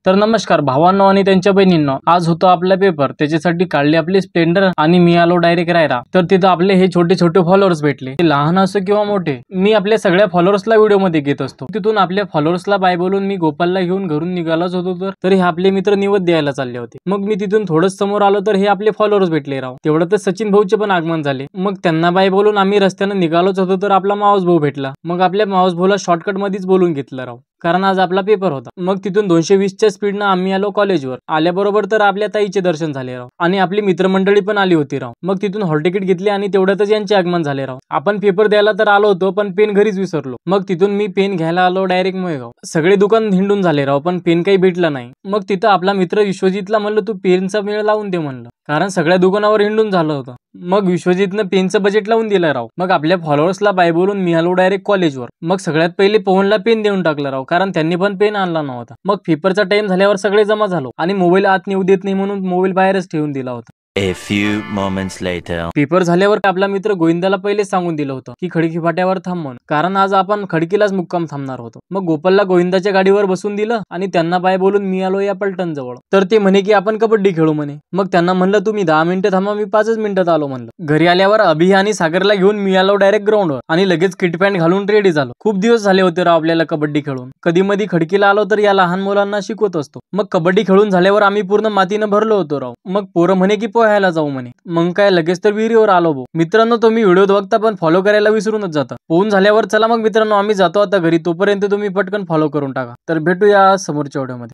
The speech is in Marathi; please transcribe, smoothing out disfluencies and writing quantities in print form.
तर नमस्कार भावांनो आणि त्यांच्या बहिणींनो, आज होतो आपला पेपर, त्याच्यासाठी काढले आपले स्प्लेंडर आणि मी आलो डायरेक्ट रायरा। तर तिथं आपले हे छोटे छोटे फॉलोअर्स भेटले, लहान असो किंवा मोठे। मी आपल्या सगळ्या फॉलोअर्सला व्हिडिओ मध्ये घेत असतो। तिथून आपल्या फॉलोअर्सला बाय बोलून मी गोपालला घेऊन घरून निघालोच होतो। तर हे आपले मित्र निवद द्यायला चालले होते। मग मी तिथून थोडंच समोर आलो तर हे आपले फॉलोअर्स भेटले राव। तेवढं तर सचिन भाऊचे पण आगमन झाले। मग त्यांना बाय बोलून आम्ही रस्त्याने निघालोच होतो तर आपला माऊस भाऊ भेटला। मग आपल्या माऊस भाऊला शॉर्टकट मध्येच बोलून घेतलं राव, कारण आज आपला पेपर होता। मग तिथून 220च्या स्पीडनं आम्ही आलो कॉलेजवर। आल्याबरोबर तर आपल्या ताईचे दर्शन झाले राव आणि आपली मित्रमंडळी पण आली होती राव। मग तिथून हॉल तिकीट घेतले आणि तेवढ्यातच यांचे आगमन झाले राव। आपण पेपर द्यायला तर आलो होतो पण पेन घरीच विसरलो। मग तिथून मी पेन घ्यायला आलो डायरेक्ट मोयगाव। सगळे दुकान हिंडून झाले राव पण पेन काही भेटला नाही। मग तिथं आपला मित्र विश्वजितला म्हणलं तू पेनचा मेळ लावून दे म्हणलं, कारण सगळ्या दुकानावर हिंडून झालं होतं। मग विश्वजितनं पेनचं बजेट लावून दिलं राव। मग आपल्या फॉलोअर्सला बाय बोलून मी आलो डायरेक्ट कॉलेजवर। मग सगळ्यात पहिले पवनला पेन देऊन टाकलं राव, कारण त्यांनी पण पेन आणला नव्हता। मग पेपरचा टाइम झाल्यावर सगळे जमा झालो आणि मोबाईल आत नेऊ देत नाही म्हणून मोबाईल बाहेरच ठेवून दिला होता। A few moments later. Paper झाल्यावर आपला मित्र गोविंदाला पहिले सांगून दिलं होतं की खडकी फाट्यावर थांब म्हणून, कारण आज आपण खडकीलाच मुक्काम थांबणार होतो। मग गोपालला गोविंदाच्या गाडीवर बसून दिलं आणि त्यांना बाय बोलून मी आलो या पलटण जवळ। तर ते म्हणे की आपण कबड्डी खेळू म्हणे। मग त्यांना म्हणलं तुम्ही 10 मिनिटं थांबा, मी 5च मिनिटात आलो म्हणलं। घरी आल्यावर अभि आणि सागरला घेऊन मी आलो डायरेक्ट ग्राउंडवर आणि लगेच किट पॅन्ट घालून रेडी झालो। खूप दिवस झाले होते राव आपल्याला कबड्डी खेळून। कधी मधी खडकीला आलो तर या लहान मुलांना शिकवत असतो। मग कबड्डी खेळून झाल्यावर आम्ही पूर्ण मातीनं भरलो होतो राव। मग पोरं म्हणे की पोहायला जाऊ म्हणे। मग काय लगेच तर विहिरीवर आलो भाऊ। मित्रांनो तुम्ही व्हिडिओ बघता पण फॉलो करायला विसरूनच जाता। पोहून झाल्यावर चला मग मित्रांनो आम्ही जातो आता घरी, तोपर्यंत तुम्ही पटकन फॉलो करून टाका। तर भेटूया समोरच्या व्हिडिओमध्ये।